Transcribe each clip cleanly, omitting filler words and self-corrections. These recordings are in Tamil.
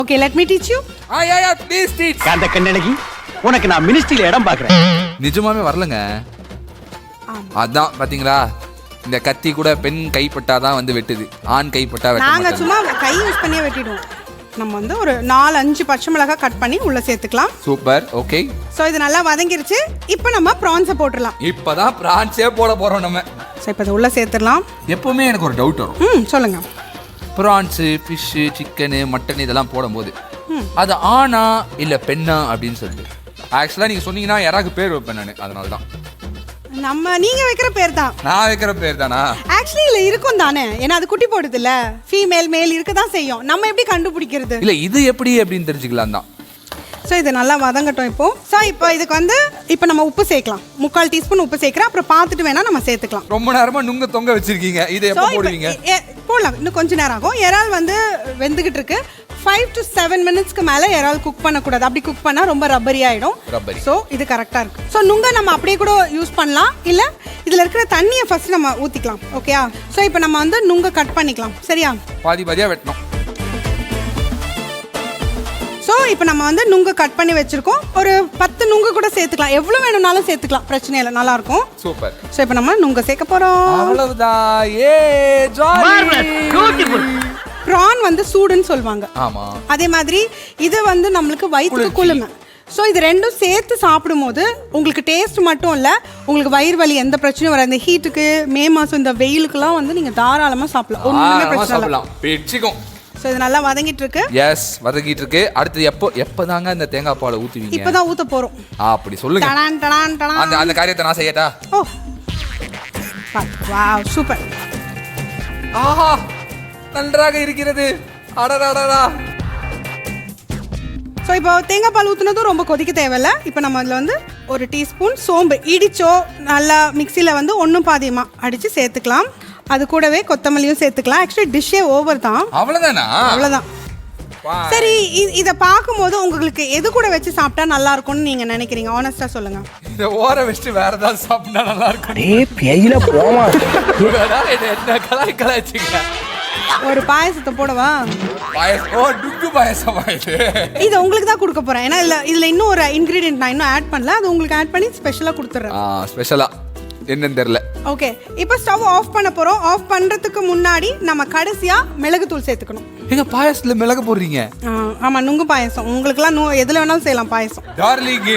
Okay, let me teach you. Yeah, please teach. காந்த கண்ணழகி, உனக்கு நான் மினிஸ்ட்ரியில இடம் பார்க்கறேன். நிஜமாவே வரலங்க. அதான் பாத்தீங்களா, இந்த கத்தி கூட பெண் கைப்பட்டாதான் வந்து வெட்டுது, ஆண் கைப்பட்டா வெட்ட நாங்க மாட்டாங்க. சும்மா கை யூஸ் பண்ணியே வெட்டிடுவோம். நம்ம வந்து ஒரு 4-5 பச்சை மிளகாய் கட் பண்ணி உள்ள சேர்த்துக்கலாம். Super, okay. சோ இது நல்லா வதங்கிருச்சு. இப்போ நம்ம ப்ரான்ஸை போட்டுடலாம். இப்பதான் பிரான்ஸே போட போறோம் நம்ம. சோ இப்போ இதை உள்ள சேர்த்துடலாம். எப்பவுமே எனக்கு ஒரு டவுட் வரும். சொல்லுங்க. பிரான்ஸு, ஃபிஷ்ஷு, சிக்கனு, மட்டன் இதெல்லாம் போடும்போது அது ஆணா இல்லை பெண்ணா அப்படின்னு சொல்லிட்டு ஆக்சுவலாக நீங்கள் சொன்னீங்கன்னா யாராவது பேர் வைப்பேன் நான், அதனால தான். நீங்க வைக்கிற பேர் தான். நான் வைக்கிற பேர் தானா? ஆக்சுவலி இல்ல இருக்கும் தானே, ஏன்னா அது குட்டி போடுது இல்ல, ஃபீமேல் மேல் இருக்க தான் செய்யும். நம்ம எப்படி கண்டுபிடிக்கிறது? இல்லை இது எப்படி அப்படின்னு தெரிஞ்சுக்கலாம் தான். ஸோ இது நல்லா வதங்கட்டும் இப்போ. ஸோ இப்போ இதுக்கு வந்து இப்போ நம்ம உப்பு சேர்க்கலாம். 3/4 டீஸ்பூன் உப்பு சேர்க்குறோம். அப்புறம் பார்த்துட்டு வேணா நம்ம சேர்த்துக்கலாம். ரொம்ப நேரமா நுங்க தொங்க வச்சிருக்கீங்க, இதை எப்போ போடுவீங்க? போடலாம், இன்னும் கொஞ்சம் நேரம் ஆகும். இறால் வந்து வெந்துகிட்டு இருக்கு. 5 to 7 மினிட்ஸ்க்கு மேலே இறால் குக் பண்ணக்கூடாது. அப்படி குக் பண்ணால் ரொம்ப ரப்பரி ஆகிடும். ஸோ இது கரெக்டாக இருக்கு. ஸோ நுங்க நம்ம அப்படியே கூட யூஸ் பண்ணலாம், இல்லை இதில் இருக்கிற தண்ணியை ஃபர்ஸ்ட் நம்ம ஊற்றிக்கலாம். ஓகேயா? ஸோ இப்போ நம்ம வந்து நுங்க கட் பண்ணிக்கலாம். சரியா? பாதி பாதியாக வெட்டணும். ஸோ இப்போ நம்ம வந்து நுங்கு கட் பண்ணி வச்சிருக்கோம். ஒரு 10 நுங்கு கூட சேர்த்துக்கலாம், எவ்வளோ வேணும்னாலும் சேர்த்துக்கலாம், பிரச்சனை இல்லை, நல்லா இருக்கும். சூப்பர். ஸோ இப்போ நம்ம நுங்க சேர்க்க போகிறோம். அவ்வளவுதான். ஏ ஜாலி. பியூட்டிஃபுல். ப்ரான் வந்து சூடுன்னு சொல்லுவாங்க. ஆமா. அதே மாதிரி இது வந்து நம்மளுக்கு வயிற்றுக்கு குளுமை. ஸோ இது ரெண்டும் சேர்த்து சாப்பிடும்போது உங்களுக்கு டேஸ்ட் மட்டும் இல்லை, உங்களுக்கு வயிறு வலி எந்த பிரச்சனையும் வராது. இந்த ஹீட்டுக்கு, மே மாதம் இந்த வெயிலுக்குலாம் வந்து நீங்கள் தாராளமாக சாப்பிடலாம், ஒன்றுமே பிரச்சனை இல்லை. பிடிச்சிக்கும். ஸோ இது நல்லா வதங்கிட்டு இருக்கு. எஸ், வதங்கிட்டு இருக்கு. அடுத்து எப்போதாங்க இந்த தேங்காய் பாலை ஊற்றுவீங்க? இப்போதான் ஊற்ற போகிறோம். அப்படி சொல்லுங்க. டடான் டடான் டடான். அந்த காரியத்தை நான் செய்யட்டா? ஓ வாவ், சூப்பர். ஆஹா, நன்றாக இருக்கிறது. அடடடடா. ஸோ இப்போ தேங்காய் பால் ஊற்றுனதும் ரொம்ப கொதிக்க தேவையில்ல. இப்போ நம்ம அதில் வந்து 1 டீஸ்பூன் சோம்பு இடிச்சோ நல்லா மிக்சியில் வந்து 1 பாதியமாக அடித்து சேர்த்துக்கலாம். அது கூடவே கொத்தமல்லியும் சேர்த்துக்கலாம். ஆக்சுவலி டிஷ்ஷே ஓவர் தான். அவ்வளோதானா? அவ்வளோதான். சரி, இதை பார்க்கும்போது உங்களுக்கு எது கூட வச்சு சாப்பிட்டா நல்லா இருக்கும்னு நீங்க நினைக்கிறீங்க? ஆனஸ்டா சொல்லுங்க. இந்த ஓர வச்சுட்டு வேற ஏதாவது சாப்பிட்டா நல்லா இருக்கும். ஏய் பேயில போமா. என்ன கலாய்ச்சிங்க. ஒரு பாயசத்தை போடவா? பாயசம்? ஓ, டுக்கு பாயசமா இது? இது உங்களுக்கு தான் கொடுக்க போறேன். ஏன்னா இதுல இன்னும் ஒரு இன்கிரீடியன்ட் நான் இன்னும் ஆட் பண்ணல, அது உங்களுக்கு ஆட் பண்ணி ஸ்பெஷலா கொடுத்துறேன். ஸ்பெஷலா என்னன்னு தெரியல. ஓகே, இப்போ ஸ்டவ் ஆஃப் பண்ண போறோம். ஆஃப் பண்றதுக்கு முன்னாடி நம்ம கடைசியா மிளகுத்தூள் சேர்த்துக்கணும். எங்க பாயசத்துல மிளகு போடுறீங்க? ஆமா, நுங்கு பாயசம். உங்களுக்குலாம் எதுல வேணாலும் செய்யலாம் பாயசம். டார்லிங்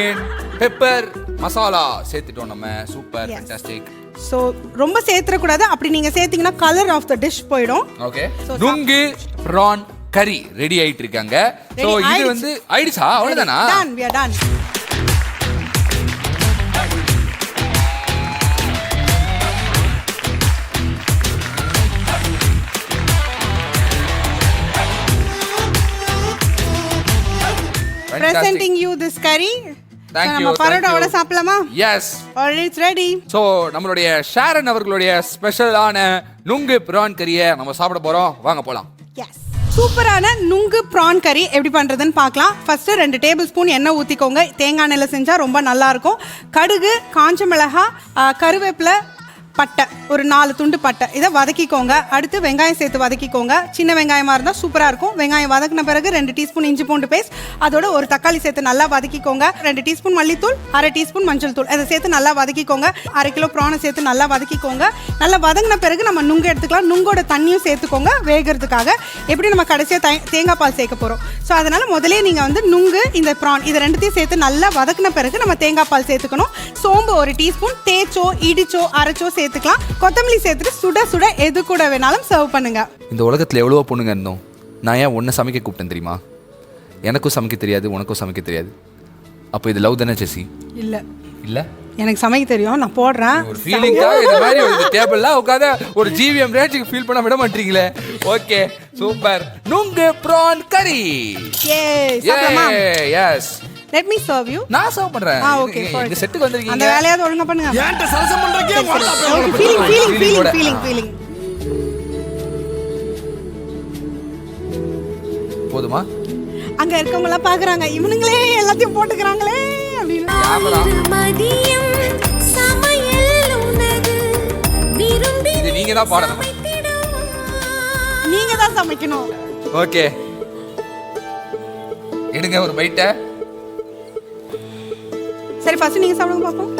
பெப்பர் மசாலா சேர்த்துட்டோம் நம்ம. Super, fantastic. ஸோ ரொம்ப சேர்த்துடக்கூடாது. அப்படி நீங்க சேர்த்தீங்கன்னா கலர் ஆஃப் த டிஷ் போயிடும். ஓகே, நுங்கு ப்ரான் கறி ரெடி ஆயிட்டு இருக்காங்க. ஸோ இது வந்து ஆயிடுச்சா? அவ்வளோதானா? Done, we are done. Presenting you this curry. Thank you. நம்ம பரோட்டாவோட சாப்பிடலாமா? Yes. Already it's ready. So நம்மளுடைய ஷாரன் அவர்களுடைய ஸ்பெஷலான நுங்கு ப்ரான் கறியை நம்ம சாப்பிட போறோம். வாங்க போலாம். Yes. சூப்பரான நுங்கு ப்ரான் கறி எப்படி பண்றதுன்னு பார்க்கலாம். ஃபர்ஸ்ட் 2 டேபிள் ஸ்பூன் எண்ணெய் ஊற்றிக்கோங்க. தேங்காய் எண்ணெயில் செஞ்சா ரொம்ப நல்லா இருக்கும். கடுகு, காஞ்ச மிளகாய், கருவேப்பிலை, பட்டை, ஒரு 4 துண்டு பட்டை, இதை வதக்கிக்கோங்க. அடுத்து வெங்காயம் சேர்த்து வதக்கிக்கோங்க. சின்ன வெங்காயமாக இருந்தால் சூப்பராக இருக்கும். வெங்காயம் வதக்கின பிறகு 2 டீஸ்பூன் இஞ்சி பூண்டு பேஸ்ட், அதோட ஒரு தக்காளி சேர்த்து நல்லா வதக்கிக்கோங்க. 2 டீஸ்பூன் மல்லித்தூள், 1/2 டீஸ்பூன் மஞ்சள் தூள், அதை சேர்த்து நல்லா வதக்கிக்கோங்க. 1/2 கிலோ ப்ரானை சேர்த்து நல்லா வதக்கிக்கோங்க. நல்லா வதங்கின பிறகு நம்ம நுங்கு எடுத்துக்கலாம். நுங்கோட தண்ணியும் சேர்த்துக்கோங்க வேகிறதுக்காக. எப்படி நம்ம கடைசியாக தேங்காய் பால் சேர்க்க போகிறோம். ஸோ அதனால் முதலே நீங்கள் வந்து நுங்கு, இந்த ப்ரான், இது ரெண்டுத்தையும் சேர்த்து நல்லா வதக்கின பிறகு நம்ம தேங்காய் பால் சேர்த்துக்கணும். சோம்பு 1 டீஸ்பூன், தேய்ச்சோ இடிச்சோ அரைச்சோ சேர்த்துக்கலாம். கொத்தமல்லி சேர்த்துட்டு சுட சுட எது கூட வேணாலும் சர்வ் பண்ணுங்க. இந்த உலகத்தில் எவ்வளவோ பொண்ணுங்க இருந்தோம். நான் ஏன் ஒன்றை சமைக்க கூப்பிட்டேன் தெரியுமா? எனக்கும் சமைக்க தெரியாது, உனக்கும் சமைக்க தெரியாது. அப்போ இது லவ் தானே ஜெசி? இல்லை இல்லை, எனக்கு சமைக்க தெரியும், நான் போடுறேன். ஒரு ஃபீலிங்காக இந்த மாதிரி ஒரு டேபிள்லாம் உட்காந்து ஒரு ஜிவிஎம் ரேஞ்சுக்கு ஃபீல் பண்ண விட மாட்டீங்களே. Okay, super. நுங்கு ப்ரான் கறி. Yes, let me serve you. நான் சர்வ் பண்றேன். ஓகே, இந்த செட்டுக்கு வந்திருக்கீங்க. அந்த வேலையாவது ஒழுங்கா பண்ணுங்க. ஏன்ட்ட சரசம் பண்றீங்க? ஃபீலிங் போதுமா? அங்க இருக்கவங்க எல்லாம் பாக்குறாங்க, இவனுங்களே எல்லாத்தையும் போட்டுக்கறாங்களே அப்படினா. இது நீங்க தான் பாடணும். நீங்க தான் சமைக்கணும். ஓகே, எடுங்க ஒரு பைட்டை. சரி ஃபர்ஸ்ட் நீங்க சாப்பிடுங்க பாப்போம்.